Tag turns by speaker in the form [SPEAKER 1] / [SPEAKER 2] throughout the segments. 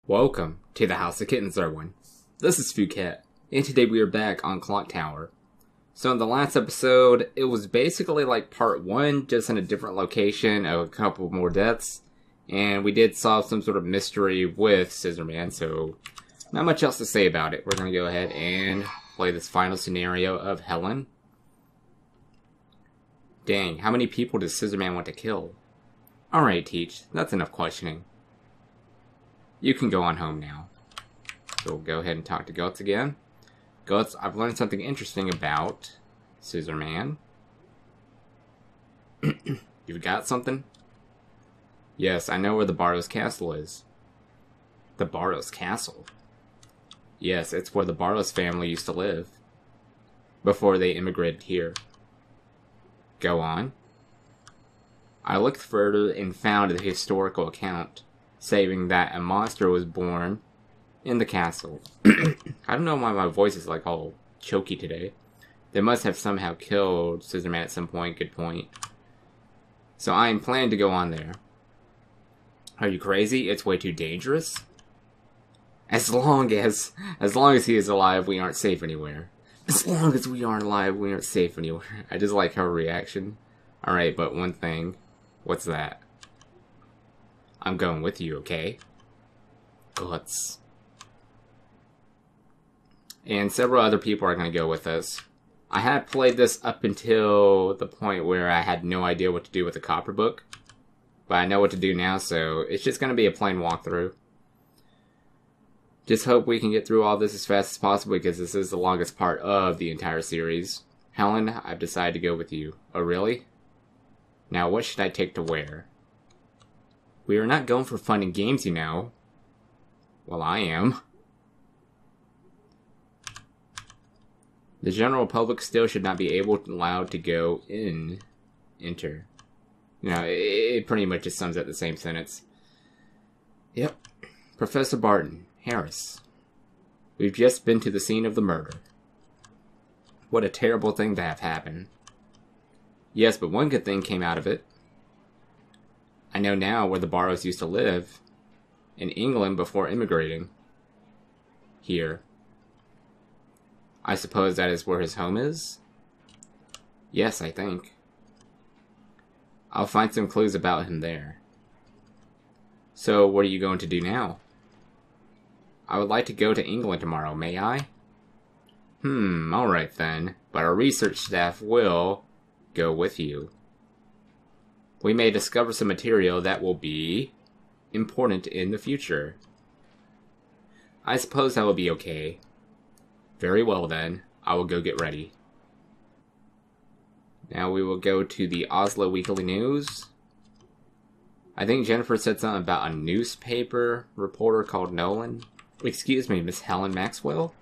[SPEAKER 1] Welcome to the House of Kittens, everyone. This is Phuket, and today we are back on Clock Tower. So in the last episode, it was basically like part 1, just in a different location, a couple more deaths, and we did solve some sort of mystery with Scissorman, so not much else to say about it. We're going to go ahead and play this final scenario of Helen. Dang, how many people does Scissorman want to kill? Alright, Teach, that's enough questioning. You can go on home now. So we'll go ahead and talk to Guts again. Guts, I've learned something interesting about Scissorman. You've got something? Yes, I know where the Barrow's Castle is. The Barrow's Castle? Yes, it's where the Barrow's family used to live. Before they immigrated here. Go on. I looked further and found a historical account saying that a monster was born in the castle. I don't know why my voice is like all choky today. They must have somehow killed Scissorman at some point. Good point. So I am planning to go on there. Are you crazy? It's way too dangerous. As long as he is alive, we aren't safe anywhere. As long as we aren't alive, we aren't safe anywhere. I just like her reaction. Alright, but one thing. What's that? I'm going with you, okay? Guts. And several other people are going to go with us. I had played this up until the point where I had no idea what to do with the copper book. But I know what to do now, so it's just going to be a plain walkthrough. Just hope we can get through all this as fast as possible because this is the longest part of the entire series. Helen, I've decided to go with you. Oh, really? Now, what should I take to wear? We are not going for fun and games, you know. Well, I am. The general public still should not be allowed to go in. Enter. You know, it pretty much just sums up the same sentence. Yep. Professor Barton, Harris. We've just been to the scene of the murder. What a terrible thing to have happen. Yes, but one good thing came out of it. I know now where the Barrows used to live. In England before immigrating. Here. I suppose that is where his home is? Yes, I think. I'll find some clues about him there. So, what are you going to do now? I would like to go to England tomorrow, may I? Alright then. But our research staff will go with you. We may discover some material that will be important in the future. I suppose that will be okay. Very well then, I will go get ready. Now we will go to the Oslo Weekly News. I think Jennifer said something about a newspaper reporter called Nolan. Excuse me, Miss Helen Maxwell?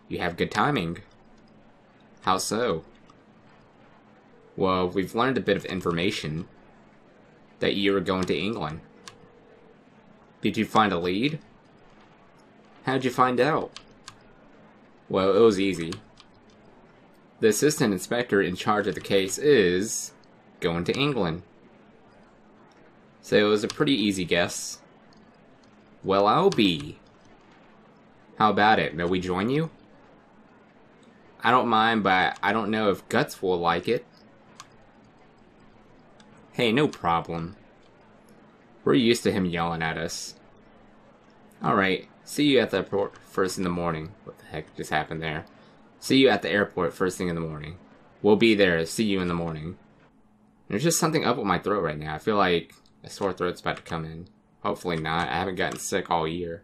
[SPEAKER 1] You have good timing. How so? Well, we've learned a bit of information that you were going to England. Did you find a lead? How'd you find out? Well, it was easy. The assistant inspector in charge of the case is going to England. So it was a pretty easy guess. Well, I'll be. How about it? May we join you? I don't mind, but I don't know if Guts will like it. Hey, no problem. We're used to him yelling at us. Alright, see you at the airport first in the morning. What the heck just happened there? See you at the airport first thing in the morning. We'll be there. See you in the morning. There's just something up with my throat right now. I feel like a sore throat's about to come in. Hopefully not. I haven't gotten sick all year.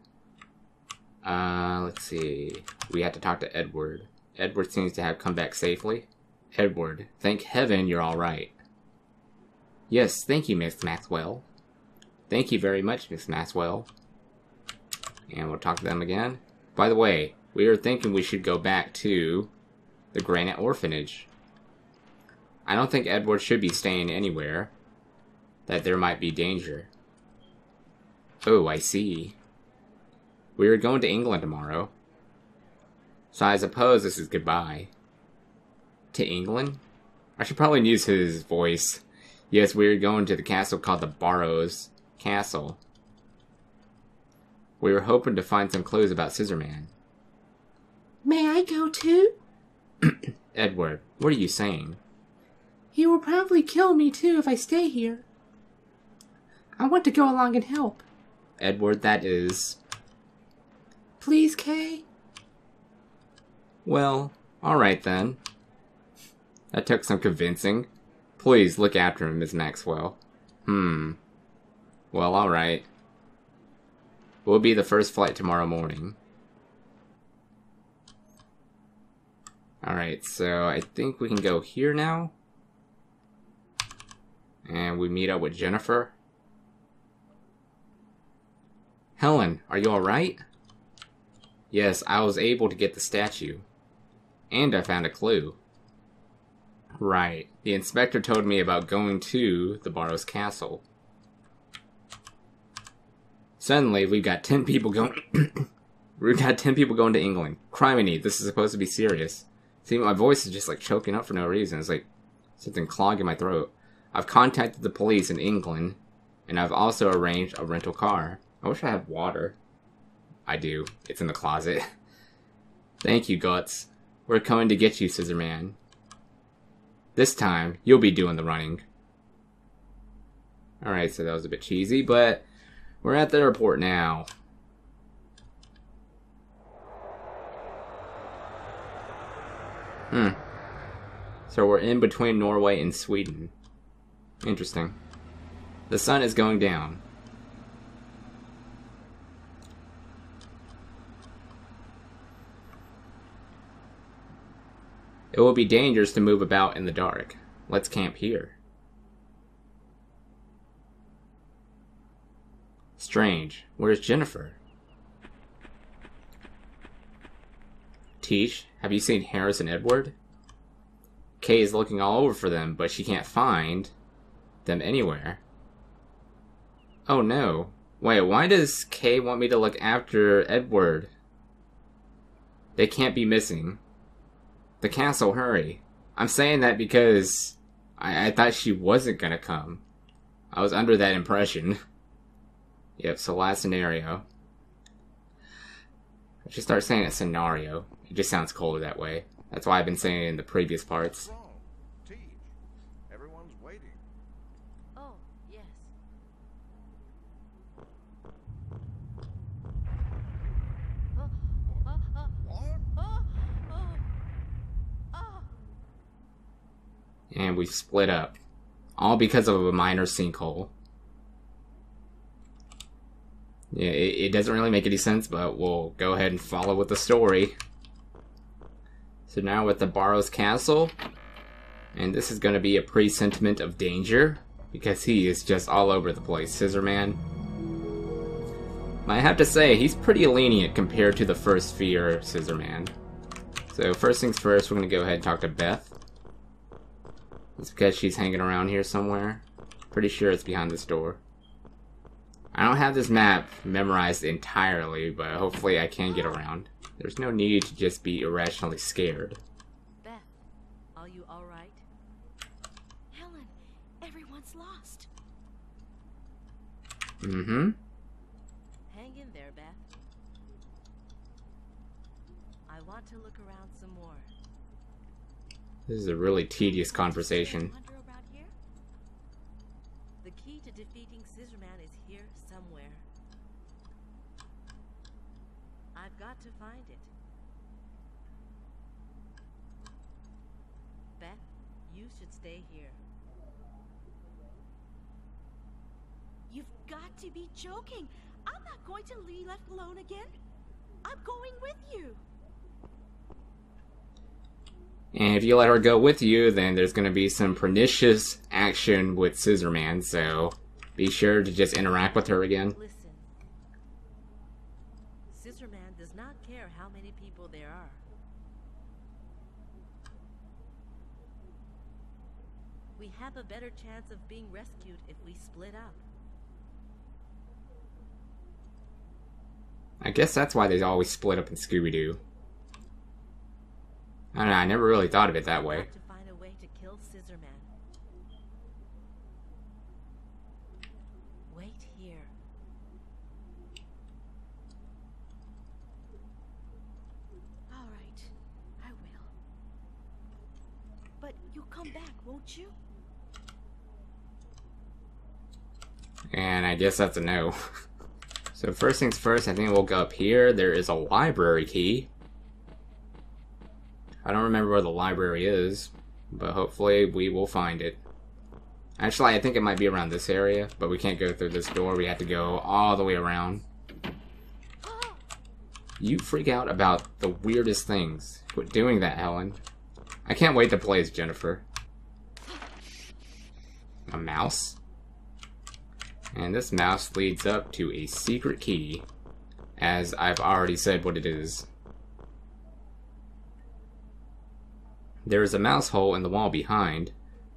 [SPEAKER 1] Let's see. We have to talk to Edward. Edward seems to have come back safely. Edward, thank heaven you're alright. Yes, thank you, Miss Maxwell. Thank you very much, Miss Maxwell. And we'll talk to them again. By the way, we were thinking we should go back to the Granite Orphanage. I don't think Edward should be staying anywhere that there might be danger. Oh, I see. We are going to England tomorrow. So I suppose this is goodbye. To England? I should probably use his voice. Yes, we're going to the castle called the Barrow's Castle. We were hoping to find some clues about Scissorman.
[SPEAKER 2] May I go too?
[SPEAKER 1] Edward, what are you saying?
[SPEAKER 2] He will probably kill me too if I stay here. I want to go along and help.
[SPEAKER 1] Edward, that is...
[SPEAKER 2] Please, Kay?
[SPEAKER 1] Well, alright then. That took some convincing. Please look after him, Miss Maxwell. Well, alright. We'll be the first flight tomorrow morning. Alright, so I think we can go here now. And we meet up with Jennifer. Helen, are you alright? Yes, I was able to get the statue. And I found a clue. Right. The inspector told me about going to the Barrow's castle. Suddenly, we've got 10 people going... We've got 10 people going to England. Criminy, this is supposed to be serious. See, my voice is just like choking up for no reason. It's like something clogging my throat. I've contacted the police in England, and I've also arranged a rental car. I wish I had water. I do. It's in the closet. Thank you, Guts. We're coming to get you, Scissorman. This time, you'll be doing the running. Alright, so that was a bit cheesy, but we're at the airport now. So we're in between Norway and Sweden. Interesting. The sun is going down. It will be dangerous to move about in the dark. Let's camp here. Strange. Where's Jennifer? Tish, have you seen Harris and Edward? Kay is looking all over for them, but she can't find them anywhere. Oh no. Wait, why does Kay want me to look after Edward? They can't be missing. The castle, hurry. I'm saying that because I thought she wasn't gonna come. I was under that impression. Yep, so last scenario. I should start saying a scenario. It just sounds cooler that way. That's why I've been saying it in the previous parts.
[SPEAKER 3] Everyone's waiting.
[SPEAKER 4] Oh, yes.
[SPEAKER 1] And we've split up. All because of a minor sinkhole. Yeah, it doesn't really make any sense, but we'll go ahead and follow with the story. So now we're at the Barrow's castle. And this is going to be a presentiment of danger. Because he is just all over the place, Scissorman. I have to say, he's pretty lenient compared to the first Fear Scissorman. So first things first, we're going to go ahead and talk to Beth. It's because she's hanging around here somewhere. Pretty sure it's behind this door. I don't have this map memorized entirely, but hopefully I can get around. There's no need to just be irrationally scared.
[SPEAKER 4] Beth, are you alright?
[SPEAKER 5] Helen, everyone's lost.
[SPEAKER 1] Mm-hmm.
[SPEAKER 4] Hang in there, Beth. I want to look around some more.
[SPEAKER 1] This is a really tedious conversation.
[SPEAKER 4] Wonder around here? The key to defeating Scissorman is here somewhere. I've got to find it. Beth, you should stay here.
[SPEAKER 5] You've got to be joking. I'm not going to be left alone again. I'm going with you.
[SPEAKER 1] And if you let her go with you, then there's going to be some pernicious action with Scissorman, so be sure to just interact with her again.
[SPEAKER 4] Listen. Scissorman does not care how many people there are. We have a better chance of being rescued if we split up.
[SPEAKER 1] I guess that's why they always split up in Scooby-Doo. I don't know, I never really thought of it that way.
[SPEAKER 4] We've got to find a way to kill Scissorman. Wait here.
[SPEAKER 5] come back, won't you?
[SPEAKER 1] And I guess that's a no. So first things first, I think we'll go up here. There is a library key. I don't remember where the library is, but hopefully we will find it. Actually, I think it might be around this area, but we can't go through this door. We have to go all the way around. You freak out about the weirdest things. Quit doing that, Helen. I can't wait to play as Jennifer. A mouse? And this mouse leads up to a secret key, as I've already said what it is. There is a mouse hole in the wall behind.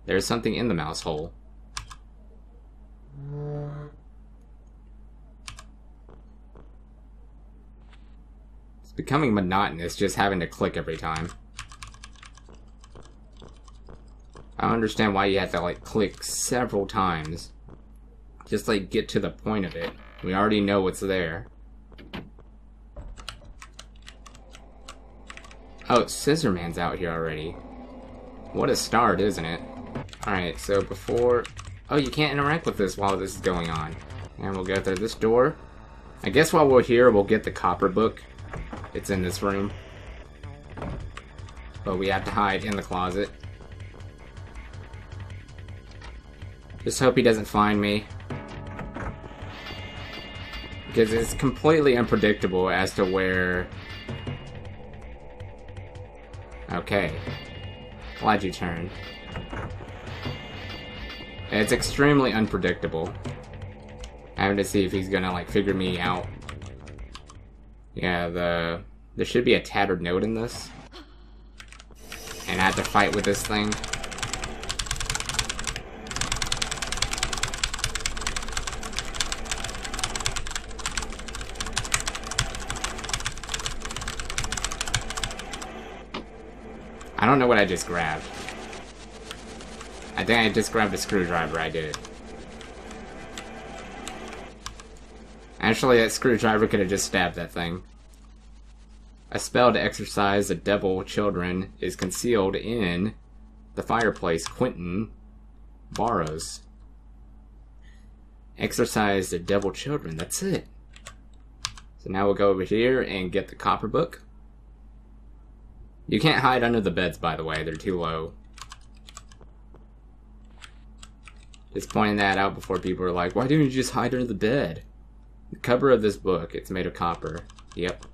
[SPEAKER 1] There is something in the mouse hole. It's becoming monotonous just having to click every time. I don't understand why you have to like click several times. Just like get to the point of it. We already know what's there. Oh, Scissor Man's out here already. What a start, isn't it? Alright, so before... Oh, you can't interact with this while this is going on. And we'll go through this door. I guess while we're here, we'll get the copper book. It's in this room. But we have to hide in the closet. Just hope he doesn't find me. Because it's completely unpredictable as to where... Okay. Glad you turned. It's extremely unpredictable. Having to see if he's gonna, like, figure me out. Yeah, there should be a tattered note in this. And I have to fight with this thing. I don't know what I just grabbed. I think I just grabbed a screwdriver, I did. Actually, that screwdriver could have just stabbed that thing. A spell to exorcise the devil children is concealed in the fireplace Quentin borrows. Exorcise the devil children, that's it. So now we'll go over here and get the copper book. You can't hide under the beds, by the way, they're too low. Just pointing that out before people are like, why didn't you just hide under the bed? The cover of this book, it's made of copper. Yep.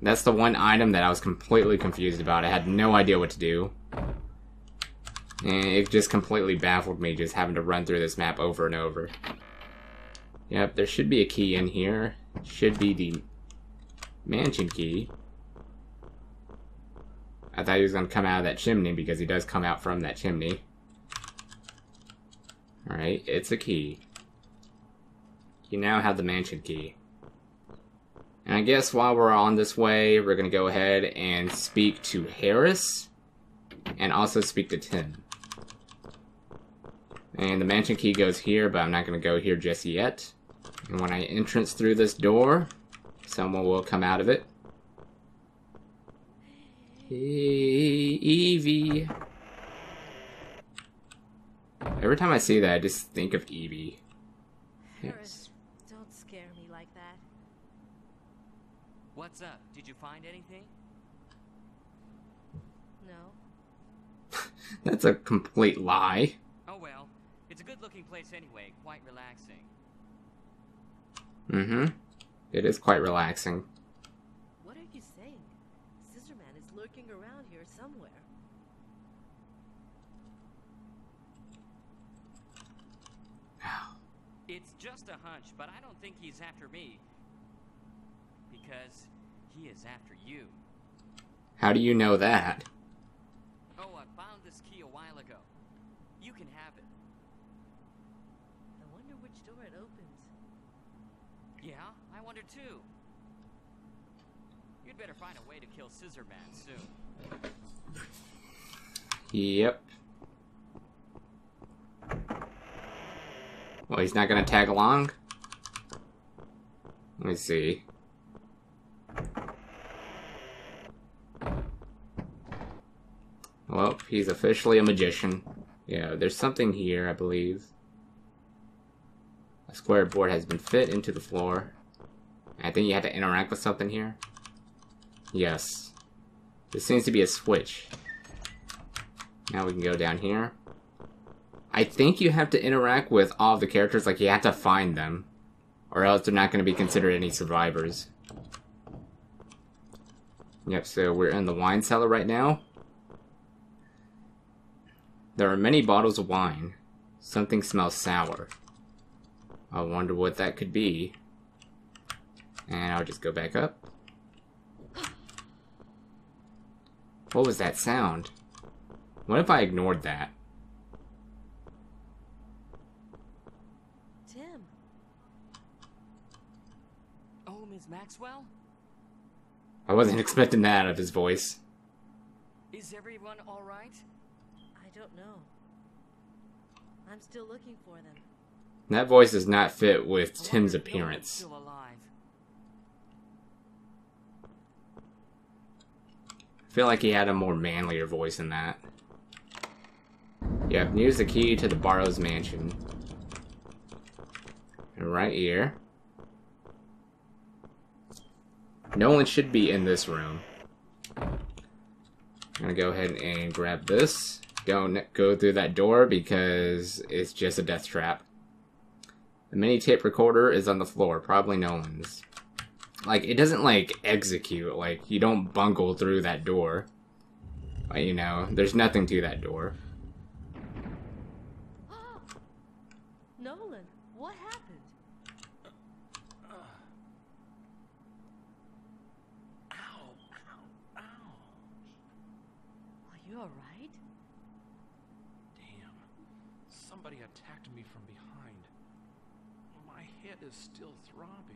[SPEAKER 1] That's the one item that I was completely confused about. I had no idea what to do. And it just completely baffled me just having to run through this map over and over. Yep, there should be a key in here. Should be the mansion key. I thought he was going to come out of that chimney because he does come out from that chimney. Alright, it's a key. You now have the mansion key. And I guess while we're on this way, we're going to go ahead and speak to Harris. And also speak to Tim. And the mansion key goes here, but I'm not going to go here just yet. And when I entrance through this door, someone will come out of it. Hey, Evie. Every time I see that, I just think of Evie.
[SPEAKER 4] Harris, don't scare me like that.
[SPEAKER 3] What's up? Did you find anything?
[SPEAKER 4] No.
[SPEAKER 1] That's a complete lie.
[SPEAKER 3] Oh well, it's a good-looking place anyway, quite relaxing.
[SPEAKER 1] Mm-hmm. It is quite relaxing.
[SPEAKER 4] What are you saying? Scissorman is lurking around here somewhere.
[SPEAKER 3] It's just a hunch, but I don't think he's after me. Because he is after you.
[SPEAKER 1] How do you know that?
[SPEAKER 3] Oh, I found this key a while ago. You can have it.
[SPEAKER 4] I wonder which door it opens.
[SPEAKER 3] Yeah, I wonder too. You'd better find a way to kill Scissorman soon.
[SPEAKER 1] Yep. Well, he's not gonna tag along? Let me see. Well, he's officially a magician. Yeah, there's something here, I believe. A square board has been fit into the floor. I think you had to interact with something here. Yes. This seems to be a switch. Now we can go down here. I think you have to interact with all of the characters, like you have to find them. Or else they're not going to be considered any survivors. Yep, so we're in the wine cellar right now. There are many bottles of wine. Something smells sour. I wonder what that could be. And I'll just go back up. What was that sound? What if I ignored that?
[SPEAKER 4] Tim.
[SPEAKER 3] Oh, Ms. Maxwell?
[SPEAKER 1] I wasn't expecting that out of his voice.
[SPEAKER 3] Is everyone alright?
[SPEAKER 4] I don't know. I'm still looking for them.
[SPEAKER 1] That voice does not fit with
[SPEAKER 3] I
[SPEAKER 1] Tim's
[SPEAKER 3] wonder if Nolan's
[SPEAKER 1] appearance.
[SPEAKER 3] still alive.
[SPEAKER 1] I feel like he had a more manlier voice than that. Yep, here's the key to the Barrow's mansion. And right here. Nolan should be in this room. I'm gonna go ahead and grab this. Don't go through that door because it's just a death trap. The mini tape recorder is on the floor, probably Nolan's. Like, it doesn't, like, execute. Like, you don't bungle through that door. But, you know, there's nothing to that door.
[SPEAKER 4] Nolan, what happened?
[SPEAKER 6] Ow, ow, ow.
[SPEAKER 4] Are you alright?
[SPEAKER 6] Damn. Somebody attacked me from behind. My head is still throbbing.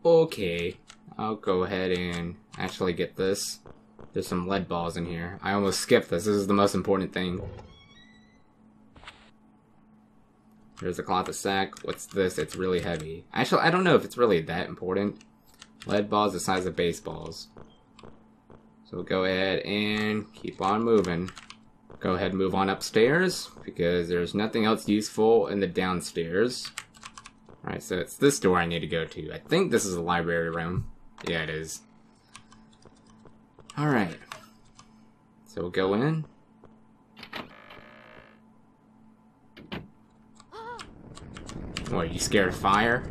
[SPEAKER 1] Okay. I'll go ahead and actually get this. There's some lead balls in here. I almost skipped this. This is the most important thing. There's a cloth of sack. What's this? It's really heavy. Actually, I don't know if it's really that important. Lead balls the size of baseballs. So we'll go ahead and keep on moving. Go ahead and move on upstairs, because there's nothing else useful in the downstairs. Alright, so it's this door I need to go to. I think this is the library room. Yeah, it is. Alright. So we'll go in. What, are you scared of fire?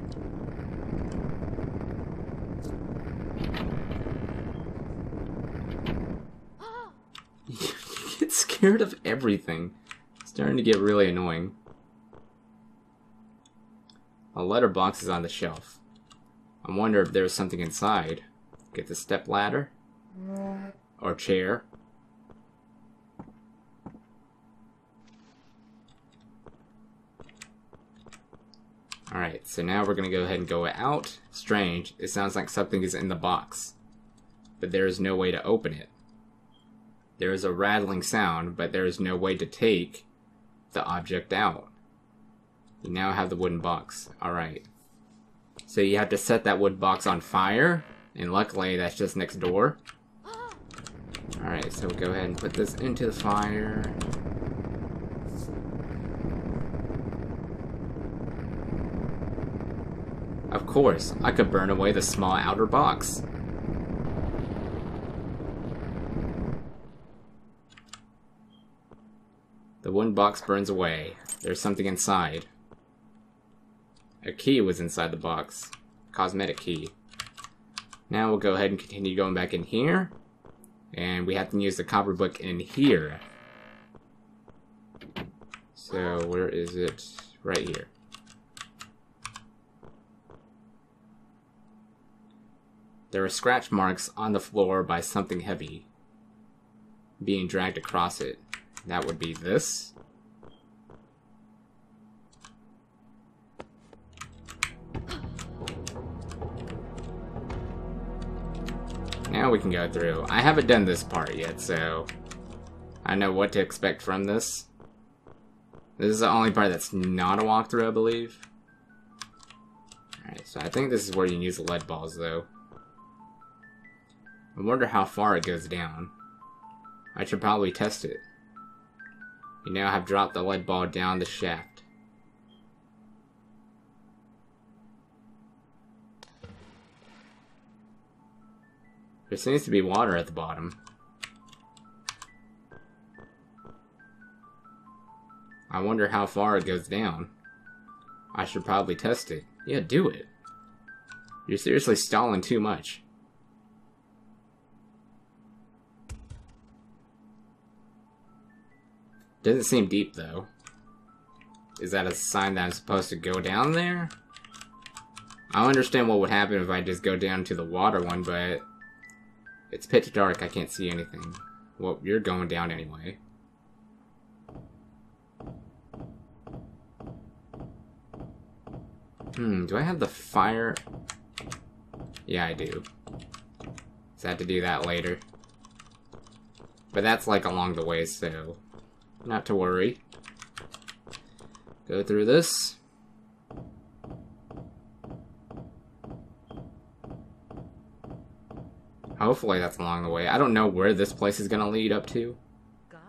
[SPEAKER 1] You get scared of everything. It's starting to get really annoying. A letterbox is on the shelf. I wonder if there's something inside. Get the step ladder. Or chair. Alright, so now we're gonna go ahead and go out. Strange, it sounds like something is in the box. But there is no way to open it. There is a rattling sound, but there is no way to take the object out. You now have the wooden box. Alright. So you have to set that wood box on fire, and luckily that's just next door. Alright, so we'll go ahead and put this into the fire. Of course, I could burn away the small outer box. The wooden box burns away. There's something inside. A key was inside the box. Cosmetic key. Now we'll go ahead and continue going back in here. And we have to use the copper book in here. So, where is it? Right here. There are scratch marks on the floor by something heavy being dragged across it. That would be this. Now we can go through. I haven't done this part yet, so I know what to expect from this. This is the only part that's not a walkthrough, I believe. Alright, so I think this is where you can use the lead balls, though. I wonder how far it goes down. I should probably test it. You now have dropped the lead ball down the shaft. There seems to be water at the bottom. I wonder how far it goes down. I should probably test it. Yeah, do it. You're seriously stalling too much. Doesn't seem deep, though. Is that a sign that I'm supposed to go down there? I understand what would happen if I just go down to the water one, but it's pitch dark, I can't see anything. Well, you're going down anyway. Do I have the fire? Yeah, I do. So I have to do that later. But that's like along the way, so not to worry. Go through this. Hopefully that's along the way. I don't know where this place is gonna lead up to.
[SPEAKER 4] Gods?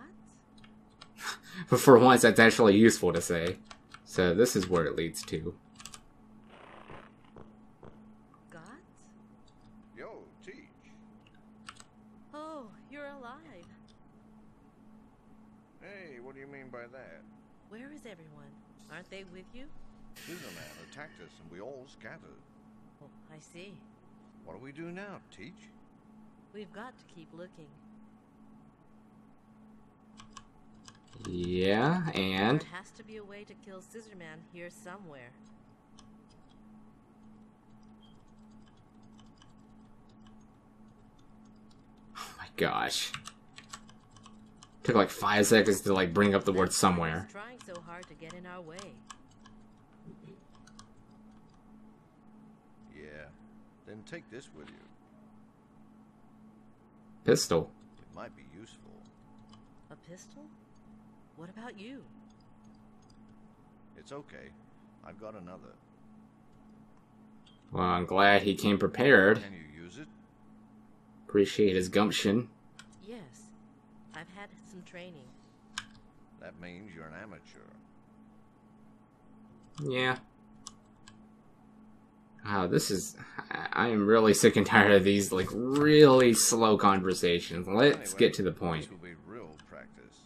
[SPEAKER 1] But for once, that's actually useful to say. So this is where it leads to.
[SPEAKER 4] Gods?
[SPEAKER 7] Yo, Teach.
[SPEAKER 4] Oh, you're alive.
[SPEAKER 7] Hey, what do you mean by that?
[SPEAKER 4] Where is everyone? Aren't they with you?
[SPEAKER 7] Scissorman attacked us and we all scattered.
[SPEAKER 4] Oh, I see.
[SPEAKER 7] What do we do now, Teach?
[SPEAKER 4] We've got to keep looking.
[SPEAKER 1] Yeah, and
[SPEAKER 4] There has to be a way to kill Scissorman here somewhere.
[SPEAKER 1] oh my gosh. Took like 5 seconds to like bring up the word
[SPEAKER 4] That's why
[SPEAKER 1] somewhere.
[SPEAKER 4] he's trying so hard to get in our way.
[SPEAKER 7] Yeah. Then take this with you.
[SPEAKER 1] Pistol.
[SPEAKER 7] It might be useful.
[SPEAKER 4] A pistol? What about you?
[SPEAKER 7] It's okay. I've got another.
[SPEAKER 1] Well, I'm glad he came prepared.
[SPEAKER 7] Can you use it?
[SPEAKER 1] Appreciate his gumption.
[SPEAKER 4] Yes. I've had some training.
[SPEAKER 7] That means you're an amateur.
[SPEAKER 1] Yeah. Wow, this is... I am really sick and tired of these, like, really slow conversations. Let's get to the point.
[SPEAKER 7] This will be real practice.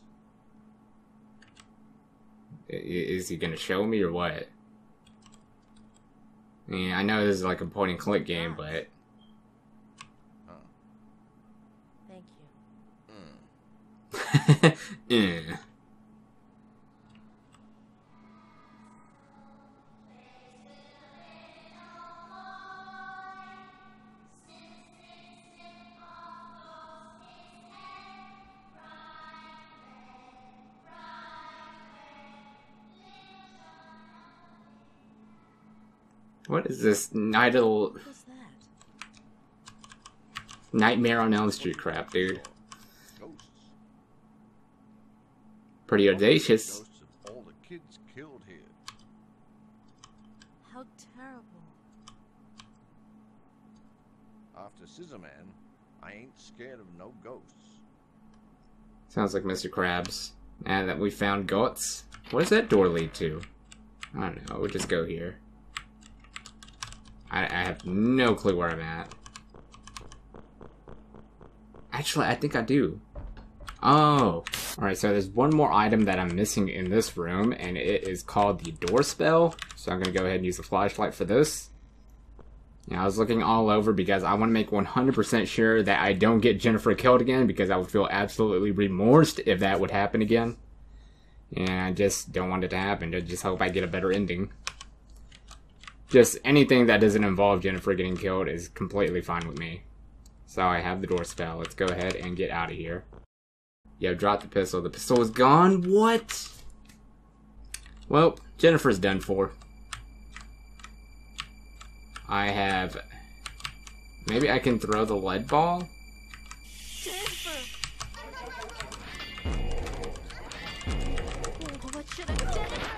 [SPEAKER 1] Is he gonna show me or what? Yeah, I know this is like a point and click game, but...
[SPEAKER 7] Huh.
[SPEAKER 4] Thank you.
[SPEAKER 1] Eh. What is this
[SPEAKER 4] What was that?
[SPEAKER 1] Nightmare on Elm Street crap, dude?
[SPEAKER 7] Ghosts.
[SPEAKER 1] Pretty audacious.
[SPEAKER 7] Ghosts of all the kids killed here.
[SPEAKER 4] How terrible.
[SPEAKER 7] After Scissorman, I ain't scared of no ghosts.
[SPEAKER 1] Sounds like Mr. Krabs. And that we found goats. What does that door lead to? I don't know. We'll just go here. I have no clue where I'm at. Actually, I think I do. Oh. Alright, so there's one more item that I'm missing in this room, and it is called the door spell. So I'm going to go ahead and use the flashlight for this. Yeah, I was looking all over because I want to make 100% sure that I don't get Jennifer killed again, because I would feel absolutely remorsed if that would happen again. And I just don't want it to happen. I just hope I get a better ending. Just anything that doesn't involve Jennifer getting killed is completely fine with me. So I have the door spell. Let's go ahead and get out of here. Yeah, drop the pistol. The pistol is gone? What? Well, Jennifer's done for. I have... Maybe I can throw the lead ball?
[SPEAKER 4] Jennifer! Oh, what should I do? Jennifer!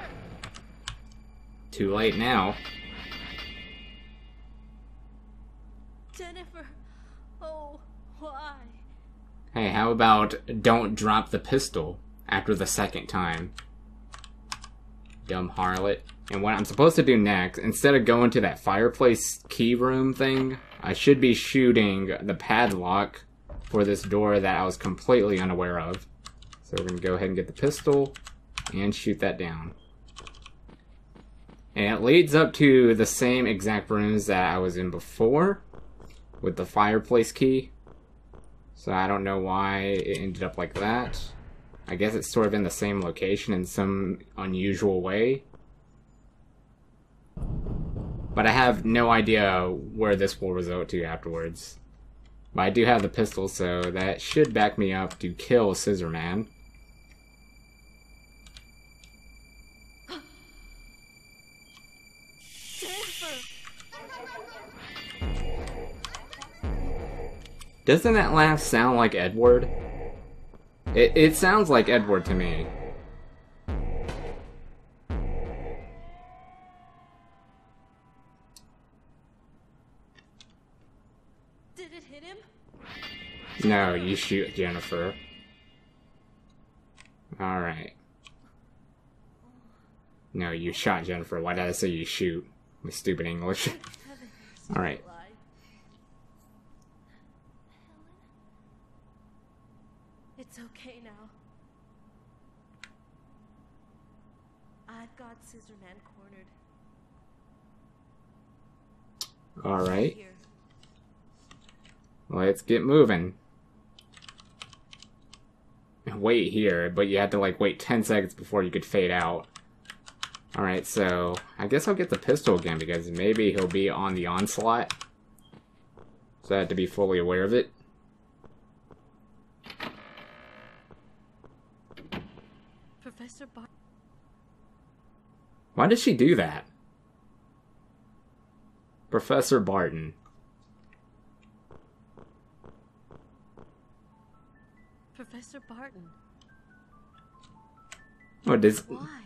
[SPEAKER 1] Too late now.
[SPEAKER 4] Jennifer! Oh, why?
[SPEAKER 1] Hey, how How about don't drop the pistol after the second time? Dumb harlot. And what I'm supposed to do next, instead of going to that fireplace key room thing, I should be shooting the padlock for this door that I was completely unaware of. So we're going to go ahead and get the pistol and shoot that down. And it leads up to the same exact rooms that I was in before with the fireplace key. So I don't know why it ended up like that. I guess it's sort of in the same location in some unusual way. But I have no idea where this will result to afterwards. But I do have the pistol, so that should back me up to kill Scissor Man. Doesn't that laugh sound like Edward? It sounds like Edward to me.
[SPEAKER 4] Did it hit him?
[SPEAKER 1] No, you shoot Jennifer. Alright. No, you shot Jennifer. Why did I say you shoot? My stupid English. Alright.
[SPEAKER 4] It's okay now. I've got Scissor Man cornered.
[SPEAKER 1] Alright.
[SPEAKER 4] Here.
[SPEAKER 1] Let's get moving. Wait here, but you had to like wait 10 seconds before you could fade out. Alright, so I guess I'll get the pistol again because maybe he'll be on the onslaught. So I have to be fully aware of it.
[SPEAKER 4] Professor Bar.
[SPEAKER 1] Why did she do that? Professor Barton.
[SPEAKER 4] Professor Barton.
[SPEAKER 1] What
[SPEAKER 4] Why?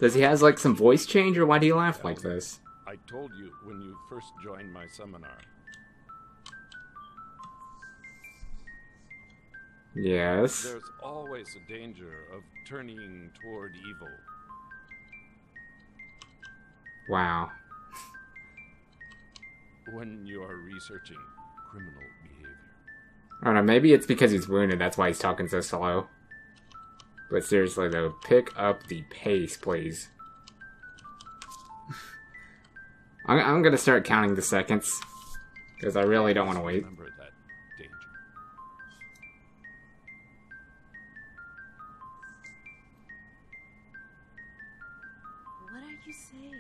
[SPEAKER 1] does he has like some voice change, or why do you laugh like this?
[SPEAKER 6] I told you when you first joined my seminar.
[SPEAKER 1] Yes.
[SPEAKER 6] There's always a danger of turning toward evil.
[SPEAKER 1] Wow.
[SPEAKER 6] When you are researching criminal behavior.
[SPEAKER 1] I don't know, maybe it's because he's wounded, that's why he's talking so slow. But seriously though, pick up the pace, please. I'm gonna start counting the seconds. Because I really don't want to wait.
[SPEAKER 6] Remember that danger.
[SPEAKER 4] What are you saying?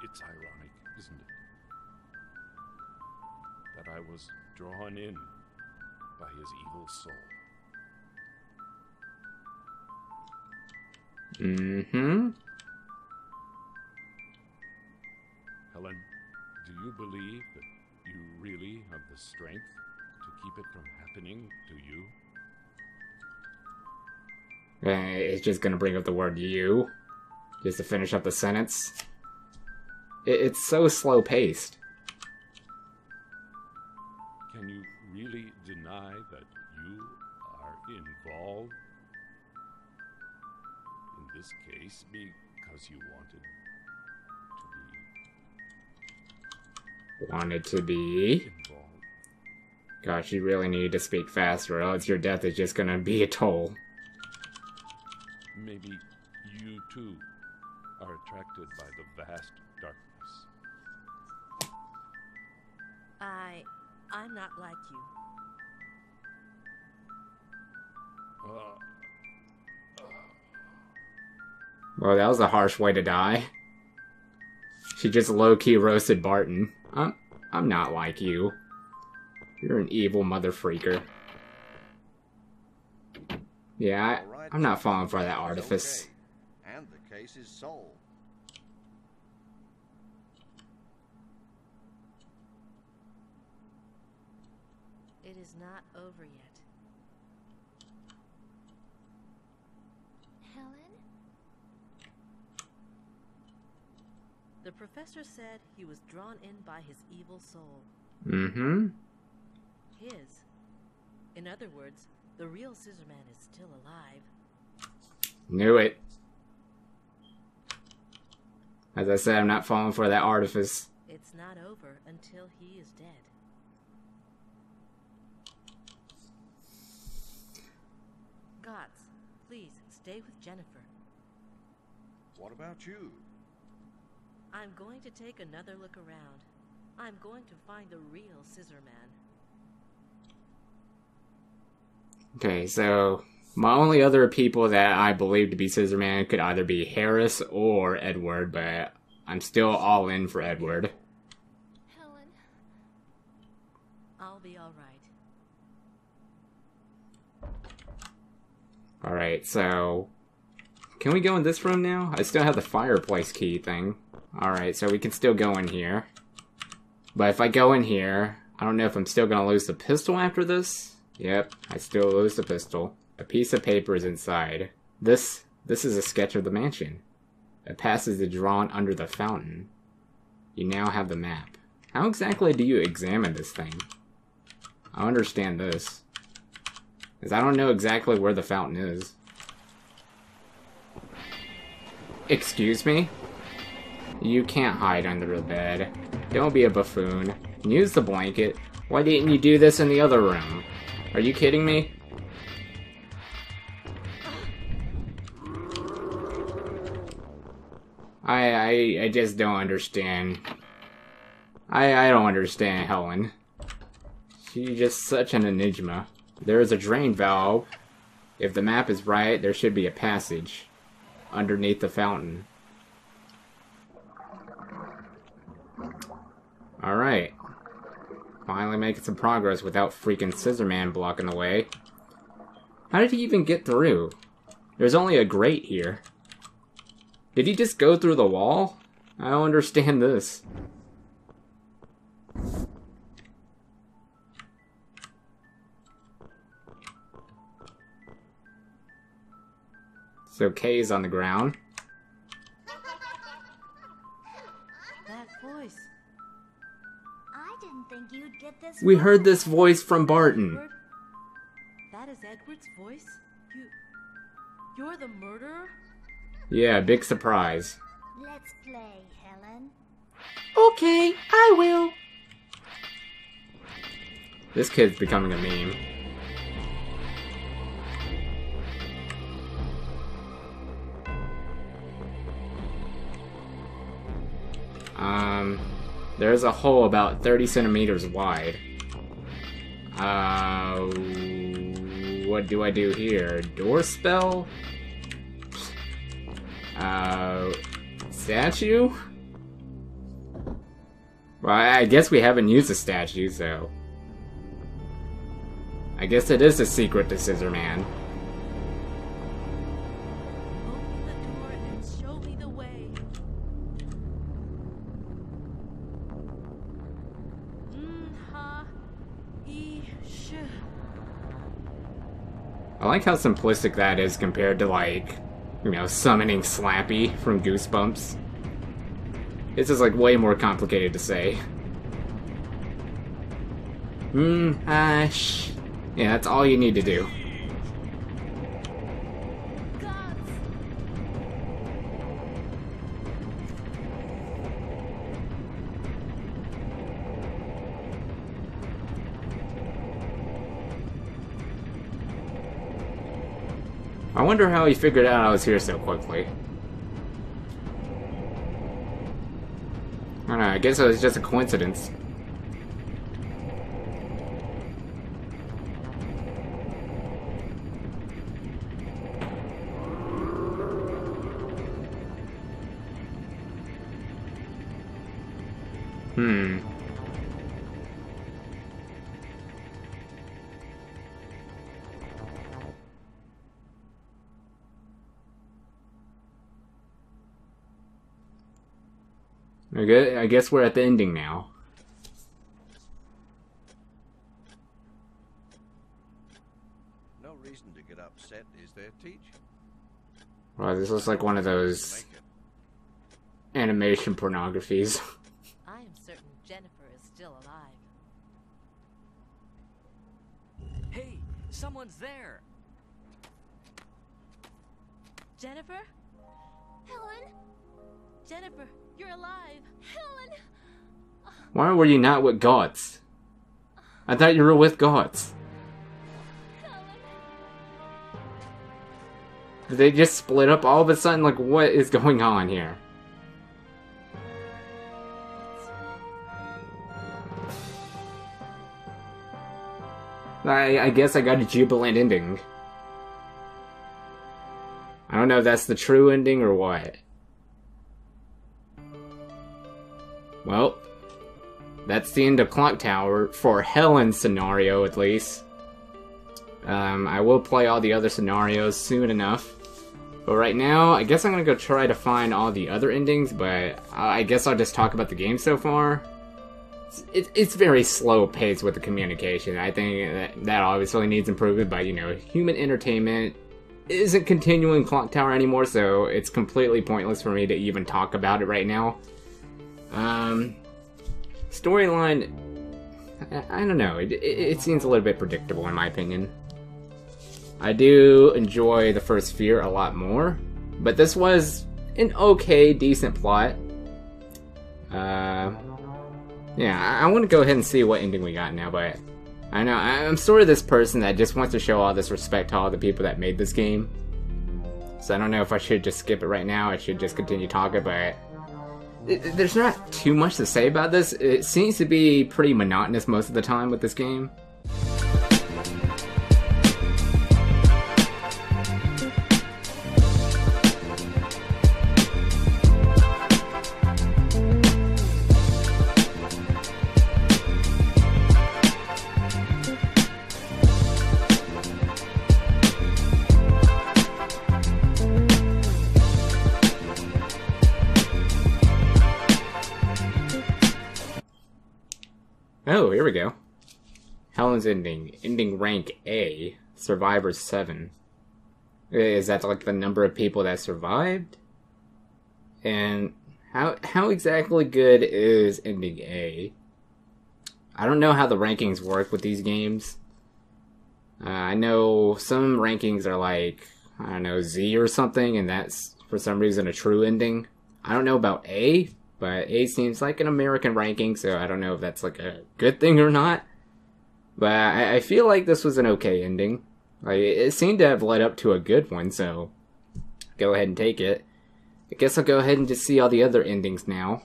[SPEAKER 6] It's ironic, isn't it? That I was drawn in by his evil soul.
[SPEAKER 1] Mm-hmm.
[SPEAKER 6] Helen, do you believe that you really have the strength to keep it from happening to you?
[SPEAKER 1] It's just gonna bring up the word you. Just to finish up the sentence. It's so slow-paced.
[SPEAKER 6] Can you really deny that you are involved in this case because you
[SPEAKER 1] Wanted to be.
[SPEAKER 6] involved?
[SPEAKER 1] Gosh, you really need to speak faster, or else your death is just gonna be a toll.
[SPEAKER 6] Maybe you too are attracted by the vast darkness.
[SPEAKER 4] I'm not like you.
[SPEAKER 1] Well, that was a harsh way to die. She just low-key roasted Barton. I'm not like you. You're an evil mother freaker. Yeah, I'm not falling for that artifice.
[SPEAKER 7] Okay. And the case is solved.
[SPEAKER 4] It is not over yet.
[SPEAKER 5] Helen?
[SPEAKER 4] The professor said he was drawn in by his evil soul.
[SPEAKER 1] Mm-hmm.
[SPEAKER 4] his. In other words, the real Scissorman is still alive.
[SPEAKER 1] Knew it. As I said, I'm not falling for that artifice.
[SPEAKER 4] It's not over until he is dead. Gods, please stay with Jennifer.
[SPEAKER 7] What about you?
[SPEAKER 4] I'm going to take another look around. I'm going to find the real Scissorman.
[SPEAKER 1] Okay, so my only other people that I believe to be Scissorman could either be Harris or Edward, but I'm still all in for Edward.
[SPEAKER 5] Helen.
[SPEAKER 4] I'll be all right.
[SPEAKER 1] Alright, so can we go in this room now? I still have the fireplace key thing. Alright, so we can still go in here. But if I go in here, I don't know if I'm still gonna lose the pistol after this. Yep, I still lose the pistol. A piece of paper is inside. This is a sketch of the mansion. A passage is drawn under the fountain. You now have the map. How exactly do you examine this thing? I understand this. Because I don't know exactly where the fountain is. Excuse me? You can't hide under the bed. Don't be a buffoon. Use the blanket. Why didn't you do this in the other room? Are you kidding me? I just don't understand. I don't understand Helen. She's just such an enigma. There is a drain valve. If the map is right, there should be a passage underneath the fountain. Alright. Finally making some progress without freaking Scissorman blocking the way. How did he even get through? There's only a grate here. Did he just go through the wall? I don't understand this. So Kay's on the ground.
[SPEAKER 4] That voice.
[SPEAKER 5] I didn't think you'd get this.
[SPEAKER 1] We heard
[SPEAKER 5] far.
[SPEAKER 1] this voice from Barton.
[SPEAKER 4] Edward? That is Edward's voice? You're the murderer?
[SPEAKER 1] Yeah, big surprise.
[SPEAKER 5] Let's play, Helen.
[SPEAKER 2] Okay, I will.
[SPEAKER 1] This kid's becoming a meme. There's a hole about 30 centimeters wide. What do I do here? Door spell? Statue? Well, I guess we haven't used the statue, so... I guess it is a secret to Scissorman.
[SPEAKER 4] Open the door and show me the way.
[SPEAKER 1] I like how simplistic that is compared to, like, you know, summoning Slappy from Goosebumps. This is, like, way more complicated to say. Yeah, that's all you need to do. I wonder how he figured out I was here so quickly. I don't know, I guess it was just a coincidence. I guess we're at the ending now.
[SPEAKER 7] No reason to get upset, is there, Teach?
[SPEAKER 1] Well, this looks like one of those animation pornographies.
[SPEAKER 4] I am certain Jennifer is still alive.
[SPEAKER 3] Someone's there.
[SPEAKER 4] Jennifer?
[SPEAKER 5] Helen?
[SPEAKER 4] Jennifer, you're alive.
[SPEAKER 5] Helen!
[SPEAKER 1] Why were you not with Gods? I thought you were with Gods.
[SPEAKER 5] Helen!
[SPEAKER 1] Did they just split up all of a sudden? Like, what is going on here? I guess I got a jubilant ending. I don't know if that's the true ending or what. Well, that's the end of Clock Tower, for Helen's scenario at least. I will play all the other scenarios soon enough. But right now, I guess I'm gonna go try to find all the other endings, but I guess I'll just talk about the game so far. It's very slow paced with the communication. I think that obviously needs improvement, but you know, Human Entertainment isn't continuing Clock Tower anymore, so it's completely pointless for me to even talk about it right now. Storyline, I don't know, it seems a little bit predictable in my opinion. I do enjoy the first Fear a lot more, but this was an okay, decent plot. Yeah, I want to go ahead and see what ending we got now, but I know, I'm sort of this person that just wants to show all this respect to all the people that made this game. So I don't know if I should just skip it right now, I should just continue talking, but there's not too much to say about this. It seems to be pretty monotonous most of the time with this game. Oh, here we go. Helen's ending. Ending rank A. Survivors 7. Is that like the number of people that survived? And how exactly good is ending A? I don't know how the rankings work with these games. I know some rankings are like, I don't know, Z or something, and that's for some reason a true ending. I don't know about A, but A seems like an American ranking, so I don't know if that's like a good thing or not. But I feel like this was an okay ending. Like, it seemed to have led up to a good one, so go ahead and take it. I guess I'll go ahead and just see all the other endings now.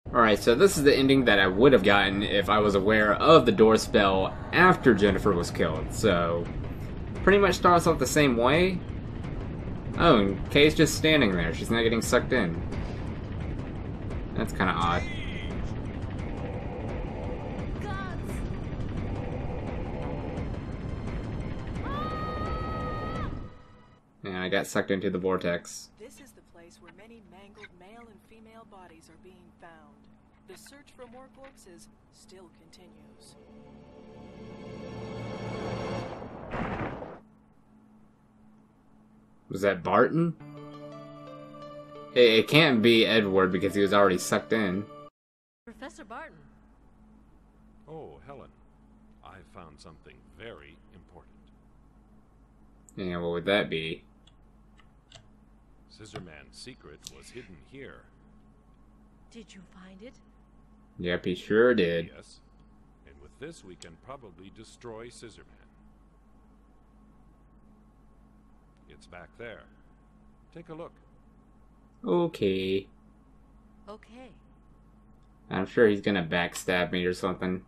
[SPEAKER 1] Alright, so this is the ending that I would have gotten if I was aware of the door spell after Jennifer was killed. So, pretty much starts off the same way. Oh, and Kay's just standing there. She's not getting sucked in. That's kind of odd. And I got sucked into the vortex.
[SPEAKER 8] This is the place where many mangled male and female bodies are being found. The search for more corpses still continues.
[SPEAKER 1] Was that Barton? It can't be Edward because he was already sucked in.
[SPEAKER 4] Professor Barton.
[SPEAKER 6] Oh, Helen. I found something very important.
[SPEAKER 1] Yeah, what would that be?
[SPEAKER 6] Scissorman's secret was hidden here.
[SPEAKER 4] Did you find it?
[SPEAKER 1] Yep, he sure did.
[SPEAKER 6] Yes. And with this, we can probably destroy Scissorman. It's back there. Take a look.
[SPEAKER 1] Okay.
[SPEAKER 4] Okay.
[SPEAKER 1] I'm sure he's gonna backstab me or something.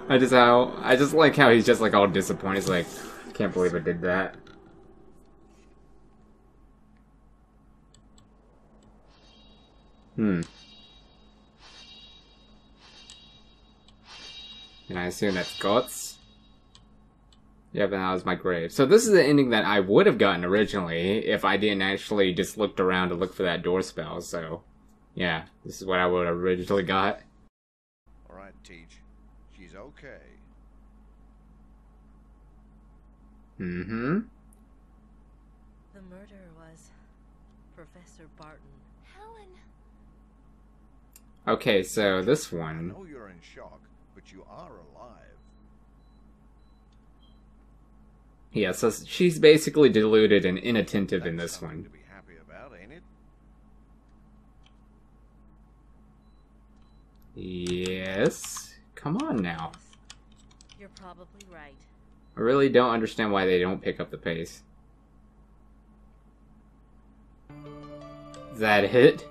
[SPEAKER 1] I just like how he's just like all disappointed. He's like, I can't believe I did that. And I assume that's Guts. Yep, and that was my grave. So this is the ending that I would have gotten originally if I didn't actually just looked around to look for that door spell. So, yeah, this is what I would have originally got.
[SPEAKER 7] Alright, Teach. She's okay.
[SPEAKER 1] Mm-hmm.
[SPEAKER 4] The murderer was Professor Barton.
[SPEAKER 5] Helen.
[SPEAKER 1] Okay, so this
[SPEAKER 7] I
[SPEAKER 1] one...
[SPEAKER 7] know you're in shock, but you are alive.
[SPEAKER 1] Yeah, so she's basically deluded and inattentive in this
[SPEAKER 7] Something
[SPEAKER 1] one.
[SPEAKER 7] to be happy about, ain't it?
[SPEAKER 1] Yes? Come on now.
[SPEAKER 4] You're probably right.
[SPEAKER 1] I really don't understand why they don't pick up the pace. Is that it?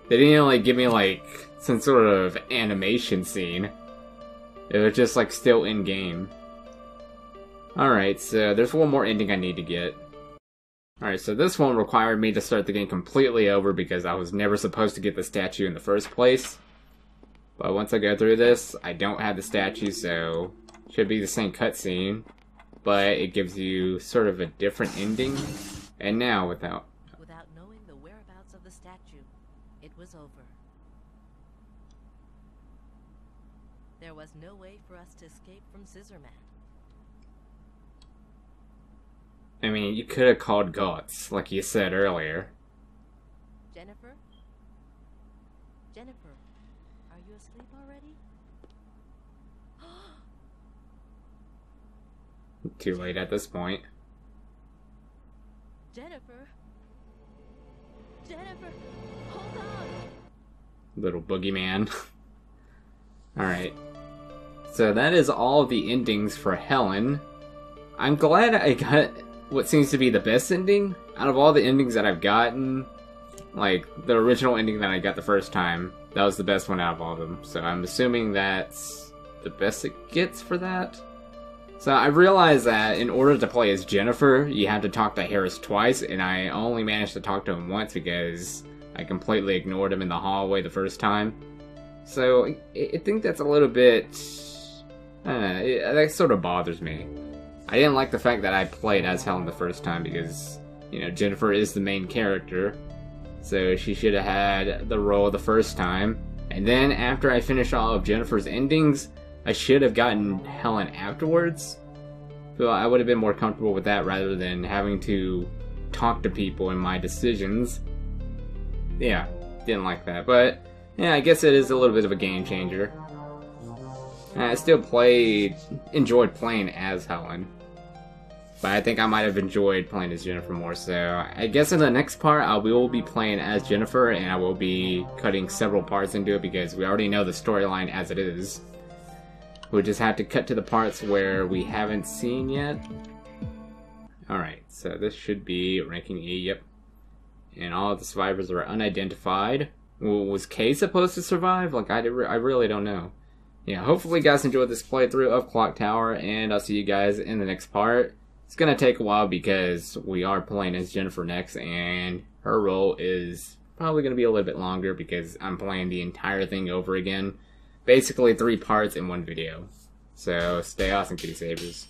[SPEAKER 1] They didn't like give me like some sort of animation scene. It was just like still in game. Alright, so there's one more ending I need to get. Alright, so this one required me to start the game completely over because I was never supposed to get the statue in the first place. But once I go through this, I don't have the statue, so should be the same cutscene. But it gives you sort of a different ending. And now without
[SPEAKER 4] knowing the whereabouts of the statue, it was over. There was no way for us to escape from Scissorman.
[SPEAKER 1] I mean, you could have called Guts, like you said earlier.
[SPEAKER 4] Jennifer? Jennifer, are you asleep already?
[SPEAKER 1] Too late at this point.
[SPEAKER 4] Jennifer? Jennifer, hold on!
[SPEAKER 1] Little boogeyman. Alright. So that is all of the endings for Helen. I'm glad I got what seems to be the best ending. Out of all the endings that I've gotten, like, the original ending that I got the first time, that was the best one out of all of them. So I'm assuming that's the best it gets for that. So I realized that in order to play as Jennifer, you have to talk to Harris twice, and I only managed to talk to him once because I completely ignored him in the hallway the first time. So I think that's a little bit... I don't know, that sort of bothers me. I didn't like the fact that I played as Helen the first time because, you know, Jennifer is the main character. So she should have had the role the first time. And then after I finish all of Jennifer's endings, I should have gotten Helen afterwards. So I would have been more comfortable with that rather than having to talk to people in my decisions. Yeah, didn't like that. But, yeah, I guess it is a little bit of a game changer. I still enjoyed playing as Helen. But I think I might have enjoyed playing as Jennifer more, so I guess in the next part I will be playing as Jennifer, and I will be cutting several parts into it because we already know the storyline as it is. We'll just have to cut to the parts where we haven't seen yet. Alright, so this should be ranking E, yep. And all of the survivors are unidentified. Was Kay supposed to survive? Like, I really don't know. Yeah, hopefully you guys enjoyed this playthrough of Clock Tower, and I'll see you guys in the next part. It's gonna take a while because we are playing as Jennifer next, and her role is probably gonna be a little bit longer because I'm playing the entire thing over again. Basically 3 parts in one video. So stay awesome, kitty savers.